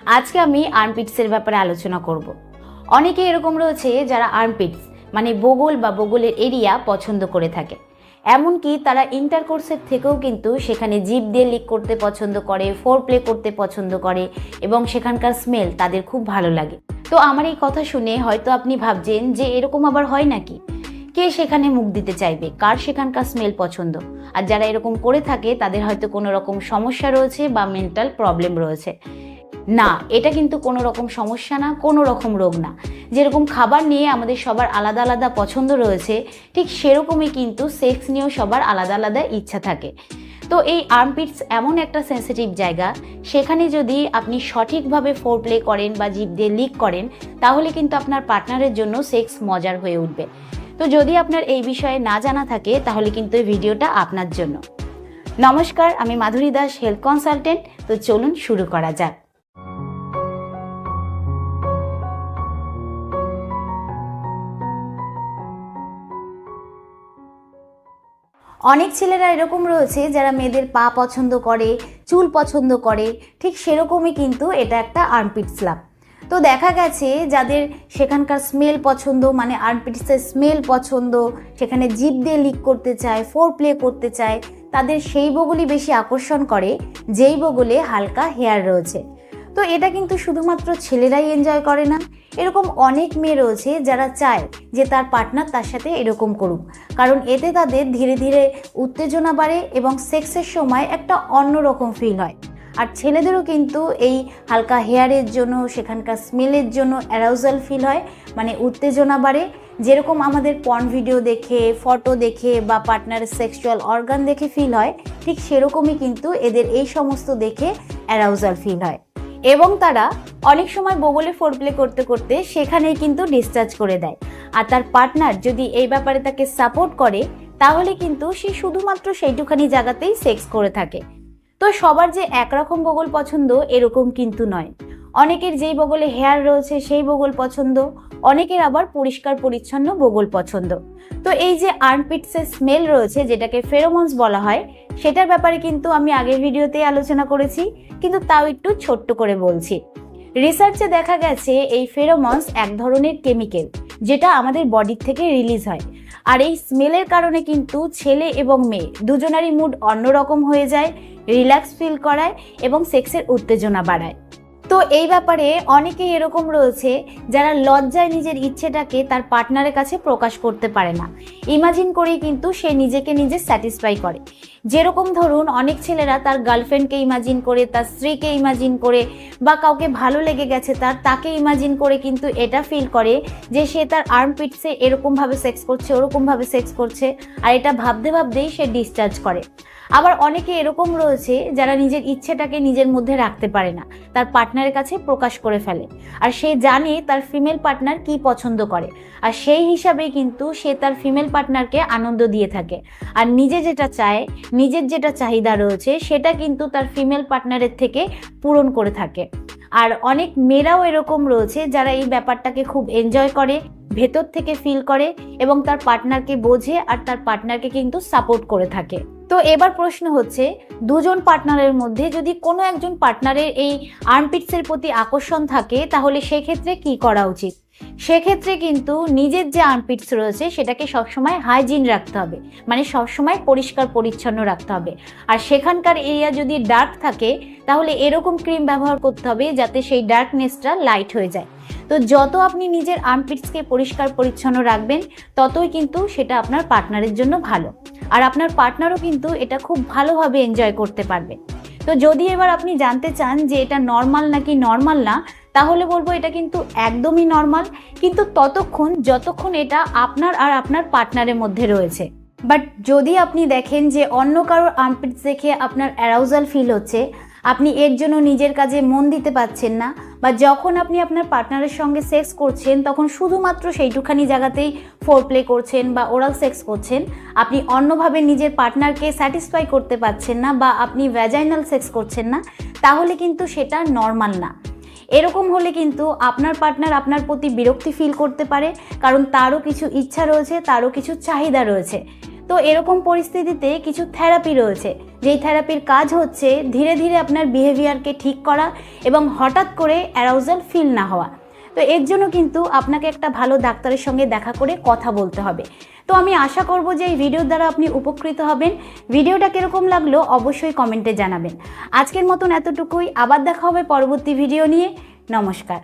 আজকে আমি আর্মপিটসের ব্যাপারে আলোচনা করব। অনেকে এরকম রয়েছে যারা আর্মপিটস মানে বগল বা বগলের এরিয়া পছন্দ করে থাকে। এমনকি তারা ইন্টারকোর্সের থেকেও কিন্তু সেখানে জিভ দিয়ে লিক করতে পছন্দ করে, ফোর প্লে করতে পছন্দ করে এবং সেখানকার স্মেল তাদের খুব ভালো লাগে। তো আমার এই কথা শুনে হয়তো আপনি ভাবছেন যে এরকম আবার হয় নাকি, কে সেখানে মুখ দিতে চাইবে, কার সেখানকার স্মেল পছন্দ। আর যারা এরকম করে থাকে তাদের হয়তো কোনো রকম সমস্যা রয়েছে বা মেন্টাল প্রবলেম রয়েছে। না, এটা কিন্তু কোনো রকম সমস্যা না, কোনো রকম রোগ না। যেরকম খাবার নিয়ে আমাদের সবার আলাদা আলাদা পছন্দ রয়েছে, ঠিক সেরকমই কিন্তু সেক্স নিয়েও সবার আলাদা আলাদা ইচ্ছা থাকে। তো এই আর্মপিটস এমন একটা সেন্সিটিভ জায়গা, সেখানে যদি আপনি সঠিকভাবে ফোর প্লে করেন বা জিভ দিয়ে লিক করেন, তাহলে কিন্তু আপনার পার্টনারের জন্য সেক্স মজার হয়ে উঠবে। তো যদি আপনার এই বিষয়ে না জানা থাকে তাহলে কিন্তু এই ভিডিওটা আপনার জন্য। নমস্কার, আমি মাধুরী দাস, হেলথ কনসালটেন্ট। তো চলুন শুরু করা যাক। অনেক ছেলেরা এরকম রয়েছে যারা মেয়েদের পা পছন্দ করে, চুল পছন্দ করে, ঠিক সেরকমই কিন্তু এটা একটা আর্মপিট স্ল্যাপ। তো দেখা গেছে যাদের সেখানকার স্মেল পছন্দ, মানে আর্মপিটসের স্মেল পছন্দ, সেখানে জিভ দিয়ে লিক করতে চায়, ফোর প্লে করতে চায়, তাদের সেই বগলই বেশি আকর্ষণ করে যেই বগলে হালকা হেয়ার রয়েছে। তো এটা কিন্তু শুধুমাত্র ছেলেরাই এনজয় করে না, এরকম অনেক মেয়ে রয়েছে যারা চায় যে তার পার্টনার তার সাথে এরকম করুক, কারণ এতে তাদের ধীরে ধীরে উত্তেজনা বাড়ে এবং সেক্সের সময় একটা অন্যরকম ফিল হয়। আর ছেলেদেরও কিন্তু এই হালকা হেয়ারের জন্য, সেখানকার স্মেলের জন্য অ্যারাউজাল ফিল হয়, মানে উত্তেজনা বাড়ে। যেরকম আমাদের পর্ন ভিডিও দেখে, ফটো দেখে বা পার্টনারের সেক্সুয়াল অর্গান দেখে ফিল হয়, ঠিক সেরকমই কিন্তু এদের এই সমস্ত দেখে অ্যারাউজাল ফিল হয়। এবং তারা অনেক সময় বগলে ফোর প্লে করতে করতে সেখানেই কিন্তু ডিসচার্জ করে দেয়। আর তার পার্টনার যদি এই ব্যাপারে তাকে সাপোর্ট করে, তাহলে কিন্তু সে শুধুমাত্র সেইটুখানি জায়গাতেই সেক্স করে থাকে। তো সবার যে একরকম বগল পছন্দ এরকম কিন্তু নয়। অনেকের যেই বগলে হেয়ার রয়েছে সেই বগল পছন্দ, অনেকের আবার পরিষ্কার পরিচ্ছন্ন বগল পছন্দ। তো এই যে আর্মপিটসের স্মেল রয়েছে, যেটাকে ফেরোমনস বলা হয়, সেটার ব্যাপারে কিন্তু আমি আগের ভিডিওতে আলোচনা করেছি, কিন্তু তাও একটু ছোট্ট করে বলছি। রিসার্চে দেখা গেছে এই ফেরোমনস এক ধরনের কেমিক্যাল, যেটা আমাদের বডির থেকে রিলিজ হয়। আর এই স্মেলের কারণে কিন্তু ছেলে এবং মেয়ে দুজনারই মুড অন্যরকম হয়ে যায়, রিল্যাক্স ফিল করায় এবং সেক্সের উত্তেজনা বাড়ায়। তো এই ব্যাপারে অনেকেই এরকম রয়েছে যারা লজ্জায় নিজের ইচ্ছেটাকে তার পার্টনারের কাছে প্রকাশ করতে পারে না, ইমাজিন করেই কিন্তু সে নিজেকে নিজে স্যাটিসফাই করে। যেরকম ধরুন, অনেক ছেলেরা তার গার্লফ্রেন্ডকে ইমাজিন করে, তার স্ত্রীকে ইমাজিন করে, বা কাউকে ভালো লেগে গেছে তাকে ইমাজিন করে কিন্তু এটা ফিল করে যে সে তার আর্মপিটসে এরকমভাবে সেক্স করছে, ওরকমভাবে সেক্স করছে, আর এটা ভাবতে ভাবতেই সে ডিসচার্জ করে। আবার অনেকে এরকম রয়েছে যারা নিজের ইচ্ছেটাকে নিজের মধ্যে রাখতে পারে না, তার পার্টনারের কাছে প্রকাশ করে ফেলে। আর সে জানে তার ফিমেল পার্টনার কি পছন্দ করে, আর সেই হিসাবেই কিন্তু সে তার ফিমেল পার্টনারকে আনন্দ দিয়ে থাকে। আর নিজে যেটা চায়, নিজের যেটা চাহিদা রয়েছে, সেটা কিন্তু তার ফিমেল পার্টনারের থেকে পূরণ করে থাকে। আর অনেক মেয়েরাও এরকম রয়েছে যারা এই ব্যাপারটাকে খুব এনজয় করে, ভেতর থেকে ফিল করে এবং তার পার্টনারকে বোঝে আর তার পার্টনারকে কিন্তু সাপোর্ট করে থাকে। তো এবার প্রশ্ন হচ্ছে, দুজন পার্টনারের মধ্যে যদি কোনো একজন পার্টনারের এই আর্মপিটসের প্রতি আকর্ষণ থাকে, তাহলে সেক্ষেত্রে কি করা উচিত? সেক্ষেত্রে কিন্তু নিজের যে আর্মপিটস রয়েছে সেটাকে সবসময় হাইজিন রাখতে হবে, মানে সবসময় পরিষ্কার পরিচ্ছন্ন রাখতে হবে। আর সেখানকার এরিয়া যদি ডার্ক থাকে, তাহলে এরকম ক্রিম ব্যবহার করতে হবে যাতে সেই ডার্কনেসটা লাইট হয়ে যায়। তো যত আপনি নিজের আর্মপিটসকে পরিষ্কার পরিচ্ছন্ন রাখবেন, ততই কিন্তু সেটা আপনার পার্টনারের জন্য ভালো, আর আপনার পার্টনারও কিন্তু এটা খুব ভালোভাবে এনজয় করতে পারবে। তো যদি এবার আপনি জানতে চান যে এটা নর্মাল নাকি নর্মাল না, তাহলে বলবো এটা কিন্তু একদমই নর্মাল, কিন্তু ততক্ষণ যতক্ষণ এটা আপনার আর আপনার পার্টনারের মধ্যে রয়েছে। বাট যদি আপনি দেখেন যে অন্য কারোর আর্মপিটস দেখে আপনার অ্যারাউজাল ফিল হচ্ছে, আপনি এর জন্য নিজের কাজে মন দিতে পারছেন না, বা যখন আপনি আপনার পার্টনারের সঙ্গে সেক্স করছেন তখন শুধুমাত্র সেইটুখানি জায়গাতেই ফোর প্লে করছেন বা ওরাল সেক্স করছেন, আপনি অন্যভাবে নিজের পার্টনারকে স্যাটিসফাই করতে পারছেন না, বা আপনি ভ্যাজাইনাল সেক্স করছেন না, তাহলে কিন্তু সেটা নর্মাল না। এরকম হলে কিন্তু আপনার পার্টনার আপনার প্রতি বিরক্তি ফিল করতে পারে, কারণ তারও কিছু ইচ্ছা রয়েছে, তারও কিছু চাহিদা রয়েছে। তো এরকম পরিস্থিতিতে কিছু থেরাপি রয়েছে, যেই থেরাপির কাজ হচ্ছে ধীরে ধীরে আপনার বিহেভিয়ারকে ঠিক করা এবং হঠাৎ করে অ্যারাউজাল ফিল না হওয়া। তো এর জন্য কিন্তু আপনাকে একটা ভালো ডাক্তারের সঙ্গে দেখা করে কথা বলতে হবে। তো আমি আশা করব যে এই ভিডিওর দ্বারা আপনি উপকৃত হবেন। ভিডিওটা কীরকম লাগলো অবশ্যই কমেন্টে জানাবেন। আজকের মতন এতটুকুই, আবার দেখা হবে পরবর্তী ভিডিও নিয়ে। নমস্কার।